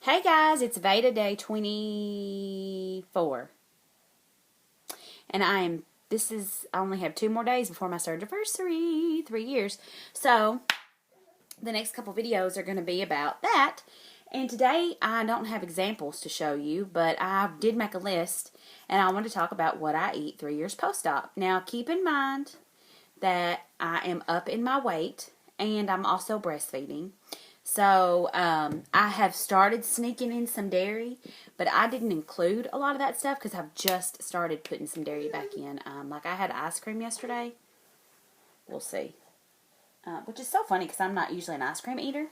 Hey guys, it's Veda day 24. And I only have 2 more days before my surge anniversary, 3 years. So, the next couple videos are going to be about that. And today, I don't have examples to show you, but I did make a list, and I want to talk about what I eat 3 years post-op. Now, keep in mind that I am up in my weight, and I'm also breastfeeding. So, I have started sneaking in some dairy, but I didn't include a lot of that stuff because I've just started putting some dairy back in. Like I had ice cream yesterday. We'll see. Which is so funny because I'm not usually an ice cream eater.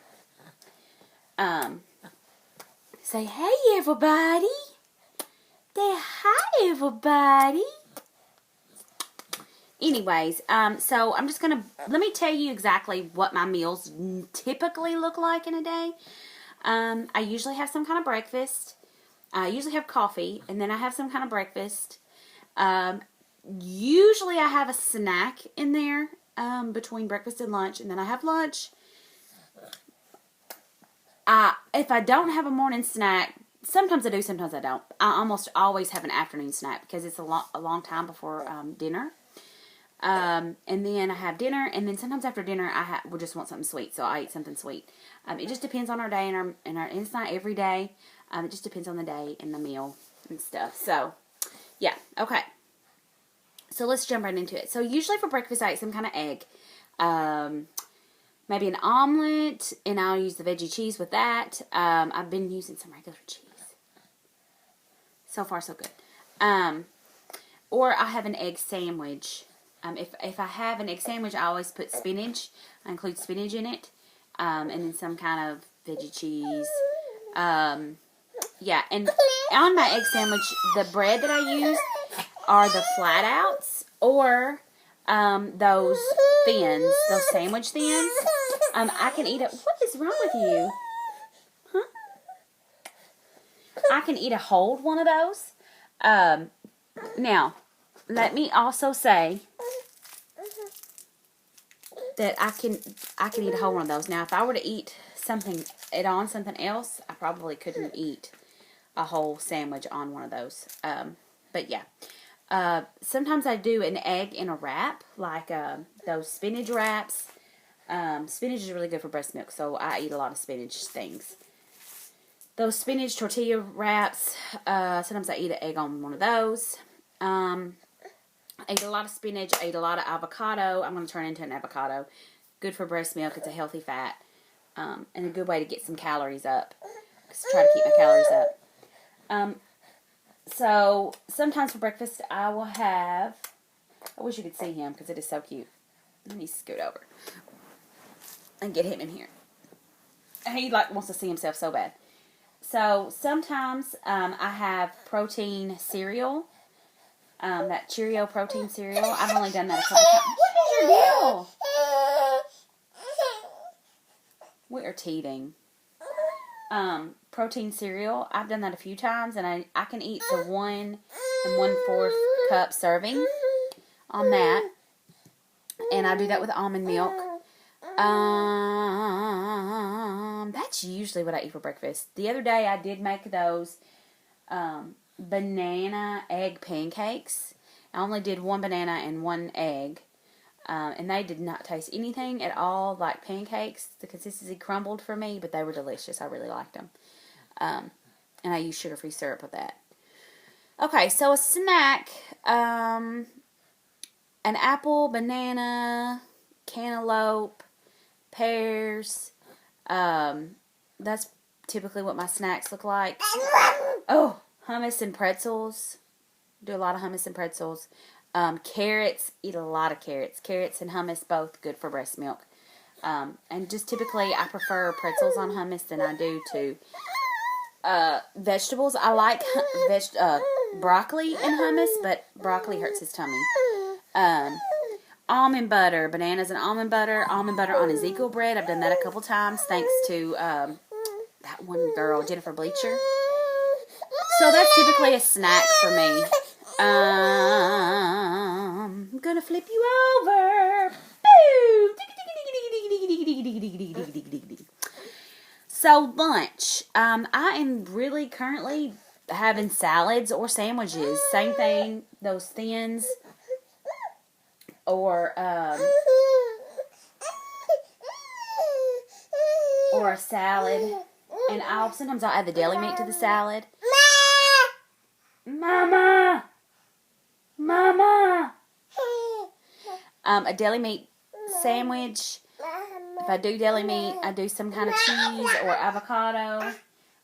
Say, hey everybody. Say hi everybody. Anyways, so I'm just going to, let me tell you exactly what my meals typically look like in a day. I usually have some kind of breakfast. I usually have coffee, and then I have some kind of breakfast. Usually I have a snack in there between breakfast and lunch, and then I have lunch. If I don't have a morning snack, sometimes I do, sometimes I don't. I almost always have an afternoon snack because it's a long time before dinner. And then I have dinner, and then sometimes after dinner we just want something sweet, so I eat something sweet. It just depends on our day, and it's not every day. It just depends on the day and the meal and stuff. So, yeah, okay. So let's jump right into it. So usually for breakfast, I eat some kind of egg. Maybe an omelet, and I'll use the veggie cheese with that. I've been using some regular cheese. So far, so good. Or I have an egg sandwich. If I have an egg sandwich, I always put spinach. I include spinach in it. And then some kind of veggie cheese. Yeah, and on my egg sandwich, the bread that I use are the flat outs or those thins, those sandwich thins. I can eat it. What is wrong with you? Huh? I can eat a whole one of those. Now, let me also say that I can eat a whole one of those. Now, if I were to eat something else, I probably couldn't eat a whole sandwich on one of those. But yeah, sometimes I do an egg in a wrap, like those spinach wraps. Spinach is really good for breast milk, so I eat a lot of spinach things. Those spinach tortilla wraps. Sometimes I eat an egg on one of those. I ate a lot of spinach. I ate a lot of avocado. I'm going to turn into an avocado. Good for breast milk. It's a healthy fat. And a good way to get some calories up. Just try to keep my calories up. So, sometimes for breakfast, I will have... I wish you could see him because it is so cute. Let me scoot over and get him in here. He wants to see himself so bad. So, sometimes I have protein cereal. That Cheerio protein cereal. I've only done that a couple times. What is your deal? We are teething. Protein cereal. I've done that a few times, and I can eat the 1 1/4 cup serving on that. And I do that with almond milk. That's usually what I eat for breakfast. The other day I did make those banana egg pancakes. I only did 1 banana and 1 egg. And they did not taste anything at all like pancakes. The consistency crumbled for me, but they were delicious. I really liked them. And I used sugar-free syrup with that. Okay, so a snack. An apple, banana, cantaloupe, pears. That's typically what my snacks look like. Oh, hummus and pretzels. Do a lot of hummus and pretzels. Carrots. Eat a lot of carrots. Carrots and hummus, both good for breast milk. And just typically, I prefer pretzels on hummus than I do to vegetables. I like broccoli and hummus, but broccoli hurts his tummy. Almond butter. Bananas and almond butter. Almond butter on Ezekiel bread. I've done that a couple times thanks to that one girl, Jennifer Bleacher. So that's typically a snack for me. I'm gonna flip you over. Boom! So lunch, I am really currently having salads or sandwiches. Same thing, those thins or a salad. And sometimes I'll add the deli meat to the salad. Mama! Mama! A deli meat sandwich. If I do deli meat, I do some kind of cheese or avocado.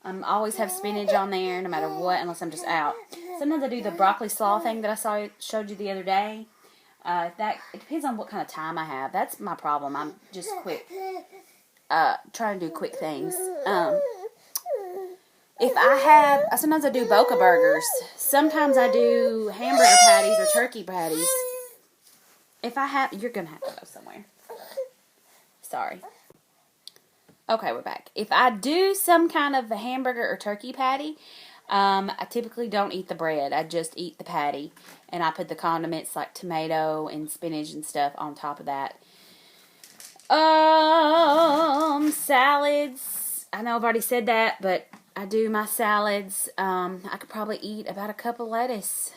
Always have spinach on there, no matter what, unless I'm just out. Sometimes I do the broccoli slaw thing that I showed you the other day. It depends on what kind of time I have. That's my problem. I'm just quick, trying to do quick things. Sometimes I do Boca burgers. Sometimes I do hamburger patties or turkey patties. You're gonna have to go somewhere. Sorry. Okay, we're back. If I do some kind of a hamburger or turkey patty, I typically don't eat the bread. I just eat the patty. And I put the condiments like tomato and spinach and stuff on top of that. Salads. I know I've already said that, but I do my salads. I could probably eat about a cup of lettuce.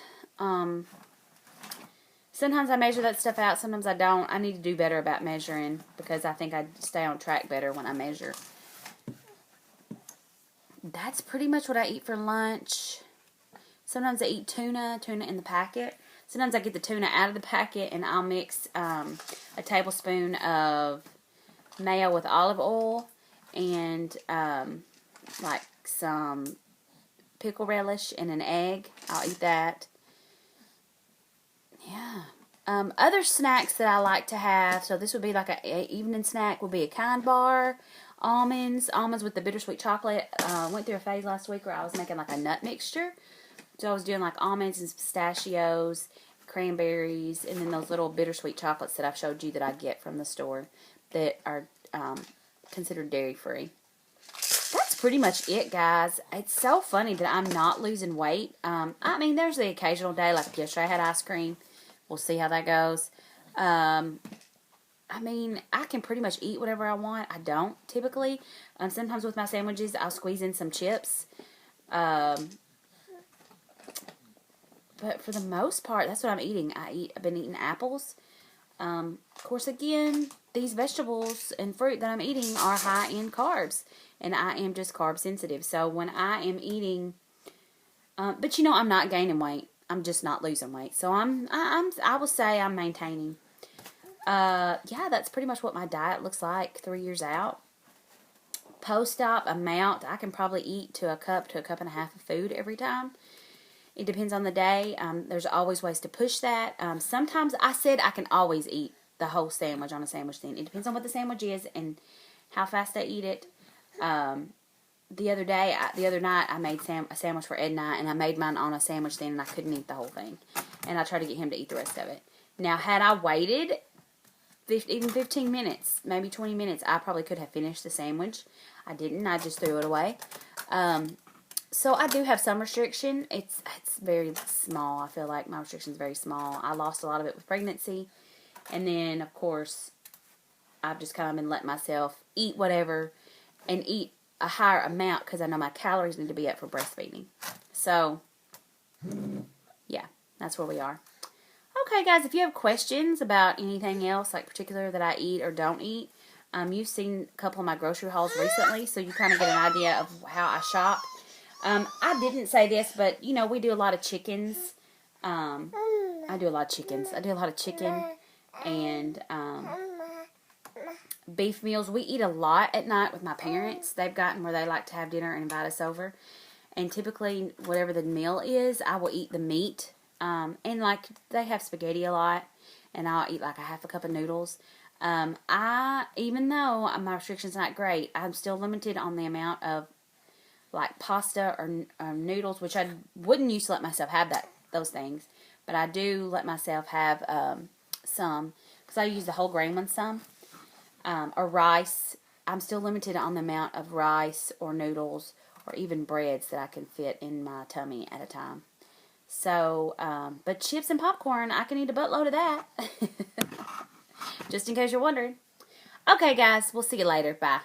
Sometimes I measure that stuff out, sometimes I don't. I need to do better about measuring because I think I stay on track better when I measure. That's pretty much what I eat for lunch. Sometimes I eat tuna in the packet. Sometimes I get the tuna out of the packet and I'll mix a tablespoon of mayo with olive oil and like some pickle relish and an egg. I'll eat that. Yeah. Other snacks that I like to have, so this would be like an evening snack, would be a Kind bar, almonds with the bittersweet chocolate. Went through a phase last week where I was making like a nut mixture. So I was doing like almonds and pistachios, cranberries, and then those little bittersweet chocolates that I've showed you that I get from the store that are considered dairy-free. That's pretty much it, guys. It's so funny that I'm not losing weight. I mean, there's the occasional day, like yesterday I had ice cream. We'll see how that goes. I mean, I can pretty much eat whatever I want. I don't, typically. Sometimes with my sandwiches, I'll squeeze in some chips. But for the most part, that's what I'm eating. I've been eating apples. Of course, again, these vegetables and fruit that I'm eating are high in carbs. And I am just carb sensitive. So when I am eating, but I'm not gaining weight. I'm just not losing weight. So I will say I'm maintaining. Yeah, that's pretty much what my diet looks like 3 years out. Post-op amount, I can probably eat to a cup and a half of food every time. It depends on the day. There's always ways to push that. Sometimes I said I can always eat the whole sandwich on a sandwich thing. It depends on what the sandwich is and how fast I eat it. The other night, I made a sandwich for Ed and I made mine on a sandwich stand, and I couldn't eat the whole thing. And I tried to get him to eat the rest of it. Now, had I waited even 15 minutes, maybe 20 minutes, I probably could have finished the sandwich. I didn't. I just threw it away. So I do have some restriction. It's very small. I feel like my restriction is very small. I lost a lot of it with pregnancy. And then, of course, I've just kind of been letting myself eat whatever and eat a higher amount because I know my calories need to be up for breastfeeding. So, yeah, that's where we are. Okay, guys, if you have questions about anything else, like particular that I eat or don't eat, you've seen a couple of my grocery hauls recently, so you kind of get an idea of how I shop. I didn't say this, but, we do a lot of chickens. I do a lot of chickens. I do a lot of chicken and beef meals. We eat a lot at night with my parents. They've gotten where they like to have dinner and invite us over. And typically, whatever the meal is, I will eat the meat. And like, they have spaghetti a lot. And I'll eat like a half a cup of noodles. Even though my restriction's not great, I'm still limited on the amount of like pasta or noodles, which I wouldn't used to let myself have those things. But I do let myself have some, because I use the whole grain ones some. Or rice. I'm still limited on the amount of rice or noodles or even breads that I can fit in my tummy at a time. So, but chips and popcorn, I can eat a buttload of that. Just in case you're wondering. Okay, guys, we'll see you later. Bye.